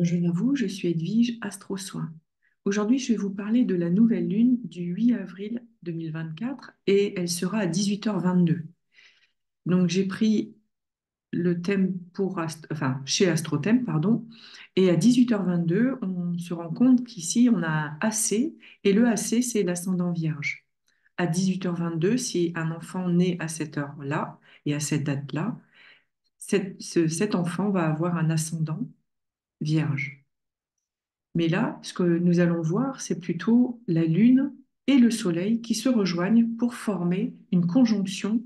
Je l'avoue, je suis Edwige, astro-soin. Aujourd'hui, je vais vous parler de la nouvelle lune du 8 avril 2024 et elle sera à 18h22. Donc, j'ai pris le thème chez Astrothème, pardon, et à 18h22, on se rend compte qu'ici, on a AC et le AC, c'est l'ascendant vierge. À 18h22, si un enfant naît à cette heure-là et à cette date-là, cet enfant va avoir un ascendant vierge. Mais là, ce que nous allons voir, c'est plutôt la Lune et le Soleil qui se rejoignent pour former une conjonction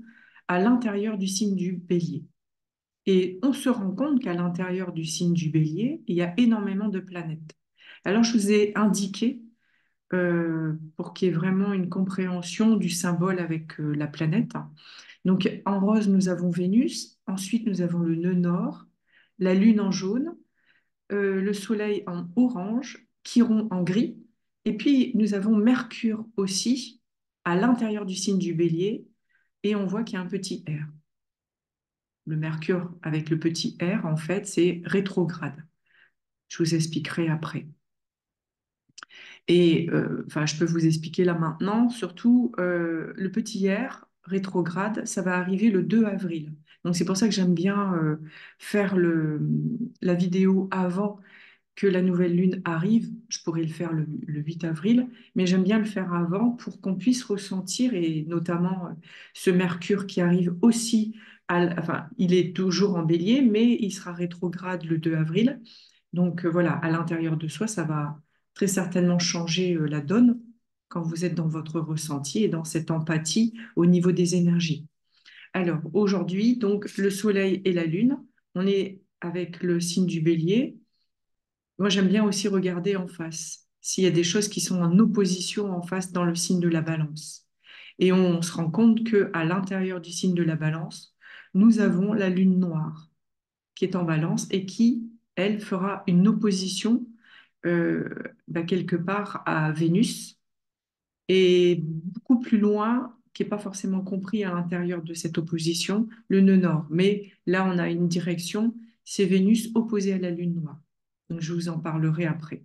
à l'intérieur du signe du Bélier. Et on se rend compte qu'à l'intérieur du signe du Bélier, il y a énormément de planètes. Alors, je vous ai indiqué, pour qu'il y ait vraiment une compréhension du symbole avec la planète. Donc, en rose, nous avons Vénus. Ensuite, nous avons le nœud nord, la Lune en jaune, le Soleil en orange, Chiron en gris, et puis nous avons Mercure aussi à l'intérieur du signe du Bélier, et on voit qu'il y a un petit R. Le Mercure avec le petit R, en fait, c'est rétrograde. Je vous expliquerai après. Et enfin, je peux vous expliquer là maintenant, surtout le petit R rétrograde, ça va arriver le 2 avril. Donc c'est pour ça que j'aime bien faire la vidéo avant que la nouvelle lune arrive. Je pourrais le faire le 8 avril, mais j'aime bien le faire avant pour qu'on puisse ressentir, et notamment ce Mercure qui arrive aussi, enfin, il est toujours en bélier, mais il sera rétrograde le 2 avril. Donc voilà, à l'intérieur de soi, ça va très certainement changer la donne quand vous êtes dans votre ressenti et dans cette empathie au niveau des énergies. Alors aujourd'hui, donc le Soleil et la Lune, on est avec le signe du Bélier. Moi, j'aime bien aussi regarder en face, s'il y a des choses qui sont en opposition en face dans le signe de la Balance. Et on se rend compte qu'à l'intérieur du signe de la Balance, nous avons la Lune noire qui est en Balance et qui, elle, fera une opposition euh, quelque part à Vénus et beaucoup plus loin, qui n'est pas forcément compris à l'intérieur de cette opposition, le nœud nord. Mais là, on a une direction, c'est Vénus opposée à la Lune noire. Donc, je vous en parlerai après.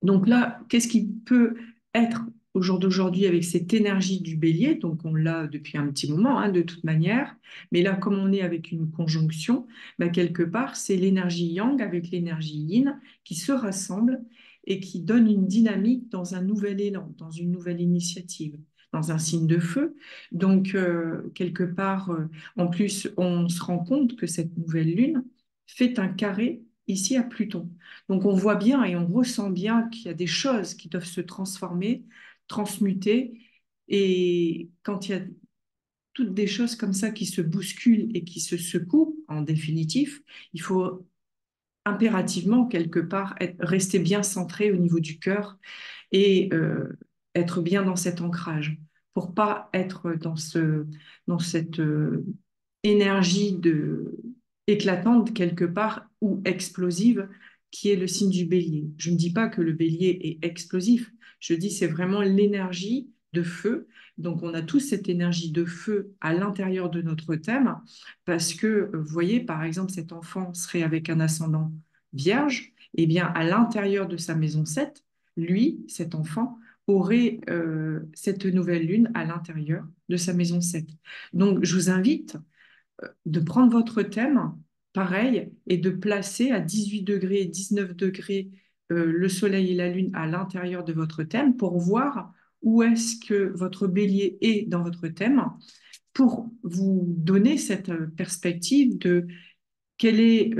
Donc là, qu'est-ce qui peut être au jour d'aujourd'hui avec cette énergie du bélier? Donc on l'a depuis un petit moment, hein, de toute manière, mais là, comme on est avec une conjonction, quelque part, c'est l'énergie yang avec l'énergie yin qui se rassemblent et qui donnent une dynamique dans un nouvel élan, dans une nouvelle initiative, dans un signe de feu. Donc, quelque part, en plus, on se rend compte que cette nouvelle lune fait un carré ici à Pluton. Donc on voit bien et on ressent bien qu'il y a des choses qui doivent se transformer, transmuter. Et quand il y a toutes des choses comme ça qui se bousculent et qui se secouent, en définitif, il faut impérativement, quelque part, rester bien centré au niveau du cœur et être bien dans cet ancrage pour pas être dans cette énergie éclatante quelque part ou explosive qui est le signe du bélier. Je ne dis pas que le bélier est explosif, je dis c'est vraiment l'énergie de feu. Donc on a tous cette énergie de feu à l'intérieur de notre thème parce que vous voyez par exemple cet enfant serait avec un ascendant vierge, et bien à l'intérieur de sa maison 7, lui, cet enfant, aurait cette nouvelle lune à l'intérieur de sa maison 7. Donc je vous invite de prendre votre thème, pareil, et de placer à 18 degrés, 19 degrés le Soleil et la Lune à l'intérieur de votre thème pour voir où est-ce que votre bélier est dans votre thème, pour vous donner cette perspective de quel est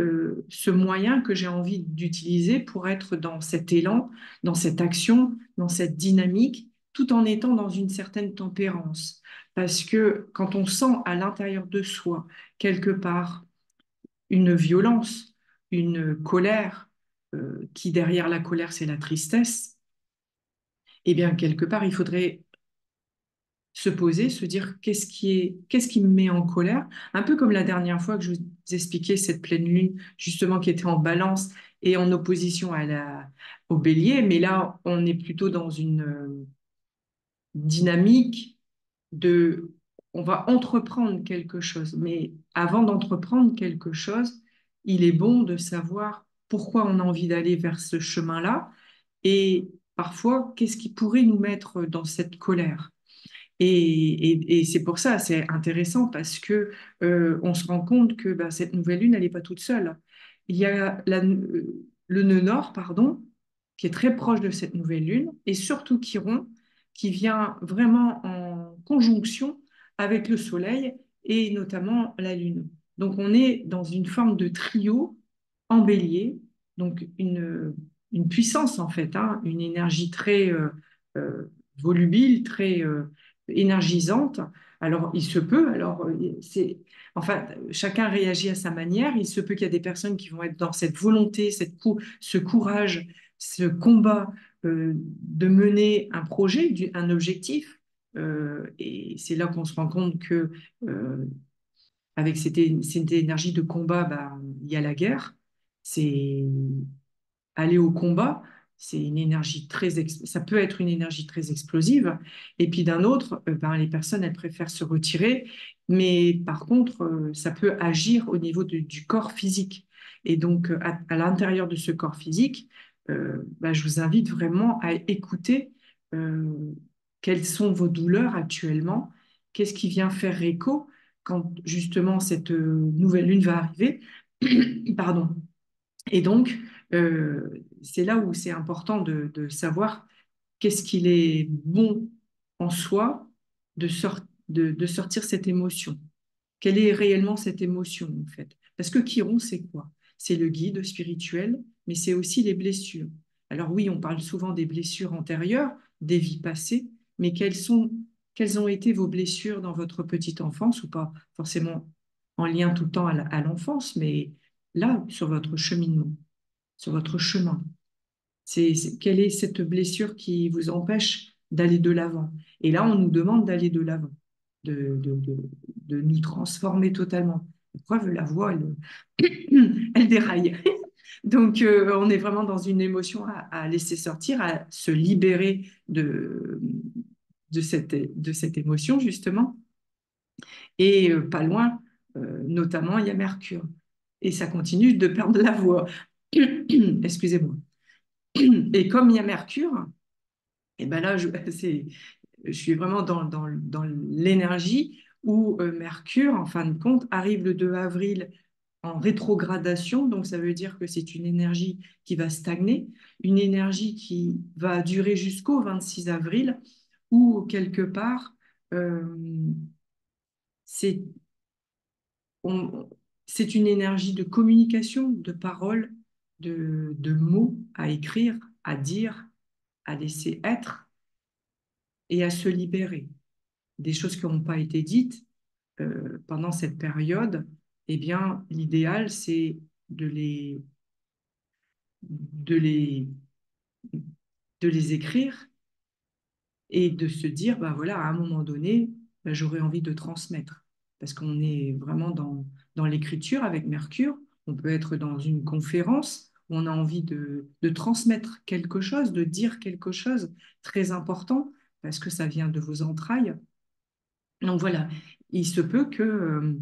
ce moyen que j'ai envie d'utiliser pour être dans cet élan, dans cette action, dans cette dynamique, tout en étant dans une certaine tempérance. Parce que quand on sent à l'intérieur de soi, quelque part, une violence, une colère, qui derrière la colère, c'est la tristesse, eh bien, quelque part, il faudrait se poser, se dire qu'est-ce qui me met en colère, un peu comme la dernière fois que je vous expliquais cette pleine lune, justement, qui était en balance et en opposition au bélier, mais là, on est plutôt dans une dynamique de, on va entreprendre quelque chose, mais avant d'entreprendre quelque chose, il est bon de savoir pourquoi on a envie d'aller vers ce chemin-là et parfois qu'est-ce qui pourrait nous mettre dans cette colère. Et c'est pour ça, c'est intéressant parce que on se rend compte que ben, cette nouvelle lune, elle n'est pas toute seule. Il y a le nœud nord, pardon, qui est très proche de cette nouvelle lune, et surtout Chiron, qui vient vraiment en conjonction avec le Soleil et notamment la Lune. Donc on est dans une forme de trio en bélier, donc une puissance en fait, hein, une énergie très volubile, très énergisante. Alors, il se peut, enfin, chacun réagit à sa manière. Il se peut qu'il y a des personnes qui vont être dans cette volonté, ce courage, ce combat de mener un projet, un objectif. Et c'est là qu'on se rend compte que avec cette énergie de combat, bah, il y a la guerre. C'est aller au combat, c'est une énergie ça peut être une énergie très explosive. Et puis d'un autre, ben, les personnes, elles préfèrent se retirer, mais par contre, ça peut agir au niveau du corps physique. Et donc, à l'intérieur de ce corps physique, ben, je vous invite vraiment à écouter euh, quelles sont vos douleurs actuellement, qu'est-ce qui vient faire écho quand justement cette nouvelle lune va arriver. Pardon. Et donc, c'est là où c'est important de savoir qu'est-ce qu'il est bon en soi de sortir cette émotion. Quelle est réellement cette émotion, en fait? Parce que Chiron, c'est quoi? C'est le guide spirituel, mais c'est aussi les blessures. Alors oui, on parle souvent des blessures antérieures, des vies passées, mais quelles ont été vos blessures dans votre petite enfance, ou pas forcément en lien tout le temps à l'enfance, mais là, sur votre cheminement, sur votre chemin. Quelle est cette blessure qui vous empêche d'aller de l'avant? Et là, on nous demande d'aller de l'avant, de nous transformer totalement. La preuve, la voix, elle déraille. Donc, on est vraiment dans une émotion à laisser sortir, à se libérer de cette émotion, justement. Et pas loin, notamment, il y a Mercure. Et ça continue de perdre la voix. Excusez-moi. Et comme il y a Mercure, et ben là, je suis vraiment dans l'énergie où Mercure, en fin de compte, arrive le 2 avril en rétrogradation. Donc, ça veut dire que c'est une énergie qui va stagner, une énergie qui va durer jusqu'au 26 avril, où quelque part, euh, c'est on- c'est une énergie de communication, de paroles, de mots à écrire, à dire, à laisser être et à se libérer. Des choses qui n'ont pas été dites pendant cette période, eh bien, l'idéal, c'est de de les, de les écrire et de se dire, bah voilà, à un moment donné, bah, j'aurais envie de transmettre. Parce qu'on est vraiment dans l'écriture avec Mercure. On peut être dans une conférence où on a envie de transmettre quelque chose, de dire quelque chose très important, parce que ça vient de vos entrailles. Donc voilà, il se peut que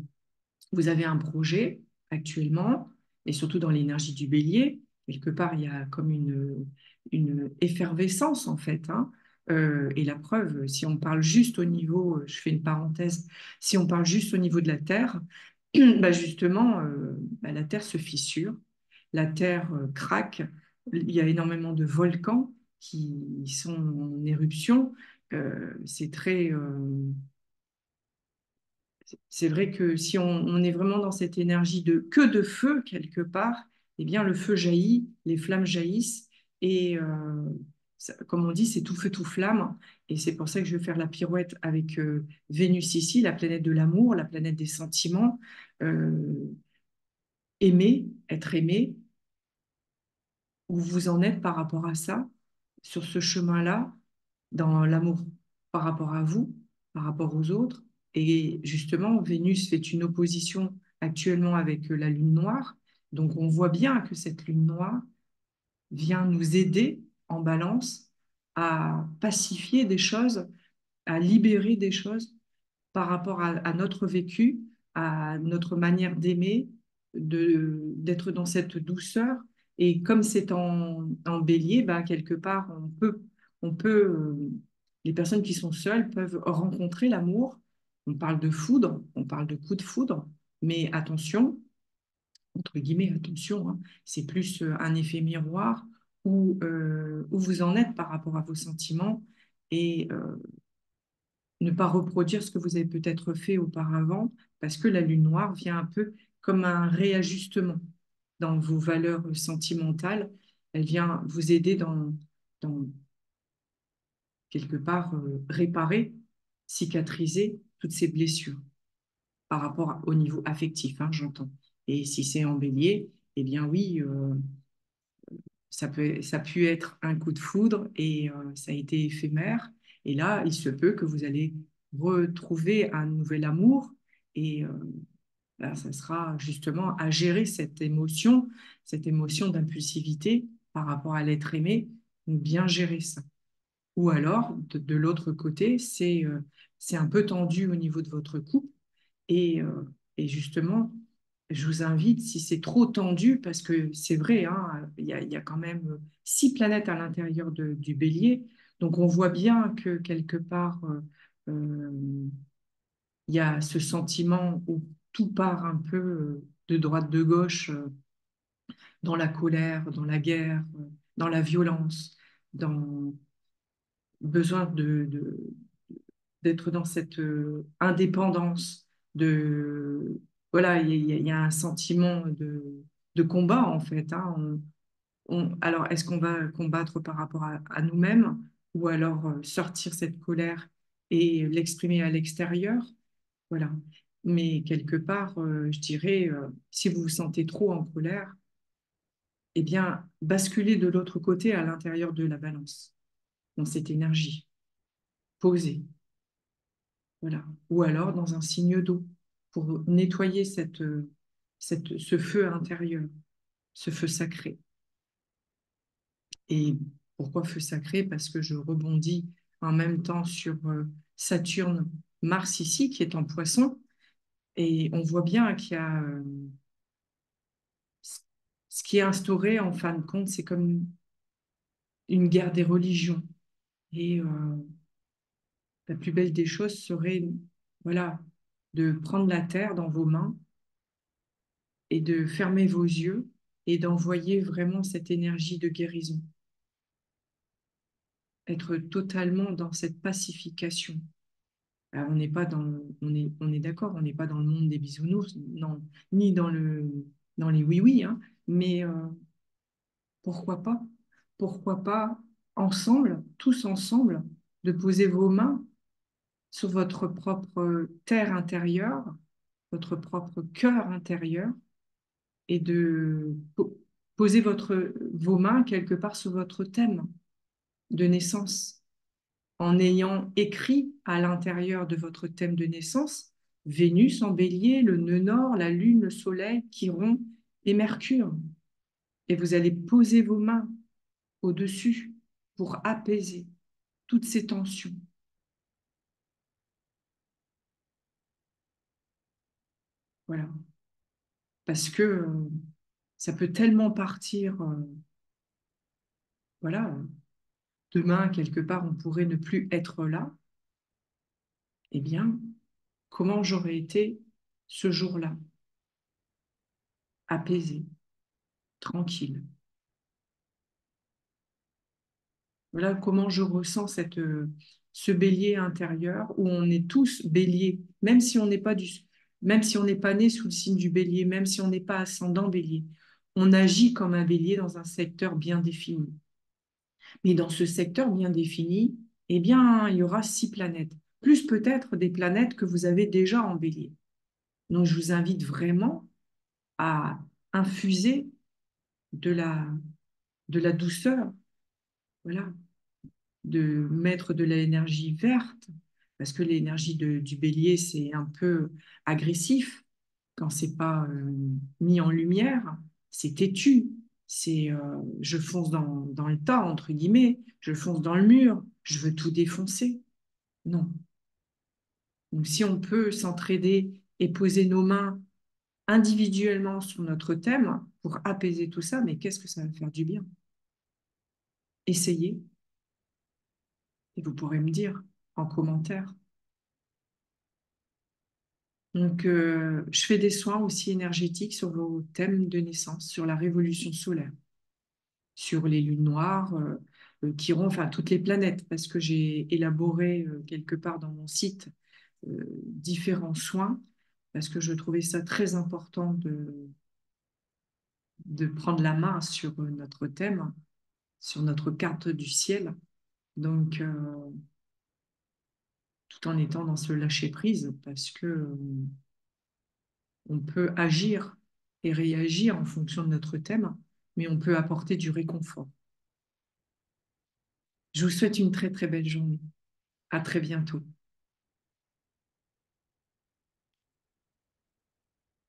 vous avez un projet actuellement, et surtout dans l'énergie du bélier, quelque part, il y a comme une effervescence en fait, hein. Et la preuve, si on parle juste au niveau, je fais une parenthèse, si on parle juste au niveau de la Terre, bah justement, bah la Terre se fissure, la Terre craque, il y a énormément de volcans qui sont en éruption. C'est très, c'est vrai que si on est vraiment dans cette énergie de que de feu quelque part, eh bien le feu jaillit, les flammes jaillissent et comme on dit, c'est tout feu tout flamme. Et c'est pour ça que je vais faire la pirouette avec Vénus ici, la planète de l'amour, la planète des sentiments. Euh, Aimer, être aimé, où vous en êtes par rapport à ça, sur ce chemin-là, dans l'amour par rapport à vous, par rapport aux autres. Et justement, Vénus fait une opposition actuellement avec la Lune noire. Donc on voit bien que cette Lune noire vient nous aider en balance à pacifier des choses, à libérer des choses par rapport à notre vécu, à notre manière d'aimer, d'être dans cette douceur Et comme c'est en bélier, bah, quelque part, les personnes qui sont seules peuvent rencontrer l'amour. On parle de foudre, on parle de coup de foudre, mais attention, entre guillemets, attention, hein, c'est plus un effet miroir où vous en êtes par rapport à vos sentiments et ne pas reproduire ce que vous avez peut-être fait auparavant, parce que la lune noire vient un peu comme un réajustement dans vos valeurs sentimentales. Elle vient vous aider dans quelque part, réparer, cicatriser toutes ces blessures par rapport au niveau affectif, hein, j'entends. Et si c'est en bélier, eh bien oui, ça a pu être un coup de foudre et ça a été éphémère. Et là, il se peut que vous allez retrouver un nouvel amour et là, ça sera justement à gérer cette émotion d'impulsivité par rapport à l'être aimé, donc bien gérer ça. Ou alors, de l'autre côté, c'est un peu tendu au niveau de votre couple et, et justement, je vous invite, si c'est trop tendu, parce que c'est vrai, hein, il y a quand même 6 planètes à l'intérieur du bélier, donc on voit bien que quelque part, euh, il y a ce sentiment où tout part un peu de droite, de gauche, dans la colère, dans la guerre, dans la violence, dans besoin d'être dans cette indépendance, voilà, il y a un sentiment de combat en fait, hein. Alors, est-ce qu'on va combattre par rapport à nous-mêmes ou alors sortir cette colère et l'exprimer à l'extérieur? Voilà. Mais quelque part, je dirais, si vous vous sentez trop en colère, eh bien, basculez de l'autre côté à l'intérieur de la balance, dans cette énergie, posée. Voilà. Ou alors dans un signe d'eau pour nettoyer ce feu intérieur, ce feu sacré. Et pourquoi feu sacré? Parce que je rebondis en même temps sur Saturne, Mars ici, qui est en poisson. Et on voit bien qu'il y a ce qui est instauré, en fin de compte, c'est comme une guerre des religions. Et la plus belle des choses serait, voilà, de prendre la terre dans vos mains et de fermer vos yeux et d'envoyer vraiment cette énergie de guérison, être totalement dans cette pacification. Alors, on est d'accord, on n'est pas dans le monde des bisounours, non, ni dans les oui-oui, hein, mais pourquoi pas? Pourquoi pas ensemble, tous ensemble, de poser vos mains sur votre propre terre intérieure, votre propre cœur intérieur, et de poser vos mains quelque part sur votre thème de naissance, en ayant écrit à l'intérieur de votre thème de naissance Vénus en bélier, le nœud nord, la lune, le soleil, Chiron et Mercure. Et vous allez poser vos mains au-dessus pour apaiser toutes ces tensions. Voilà. Parce que ça peut tellement partir, voilà, demain, quelque part, on pourrait ne plus être là. Eh bien, comment j'aurais été ce jour-là, apaisé, tranquille. Voilà comment je ressens ce bélier intérieur où on est tous béliers, même si on n'est pas né sous le signe du bélier, même si on n'est pas ascendant bélier. On agit comme un bélier dans un secteur bien défini. Mais dans ce secteur bien défini, eh bien, il y aura 6 planètes, plus peut-être des planètes que vous avez déjà en bélier. Donc, je vous invite vraiment à infuser de de la douceur, voilà, de mettre de l'énergie verte, parce que l'énergie du bélier, c'est un peu agressif quand c'est pas mis en lumière, c'est têtu, je fonce dans le tas, entre guillemets, je fonce dans le mur, je veux tout défoncer. Non. Donc si on peut s'entraider et poser nos mains individuellement sur notre thème pour apaiser tout ça, mais qu'est-ce que ça va faire du bien? Essayez et vous pourrez me dire en commentaire. Donc, je fais des soins aussi énergétiques sur vos thèmes de naissance, sur la révolution solaire, sur les lunes noires, enfin toutes les planètes, parce que j'ai élaboré quelque part dans mon site différents soins, parce que je trouvais ça très important de prendre la main sur notre thème, sur notre carte du ciel. Donc, tout en étant dans ce lâcher-prise, parce que on peut agir et réagir en fonction de notre thème, mais on peut apporter du réconfort. Je vous souhaite une très très belle journée. À très bientôt.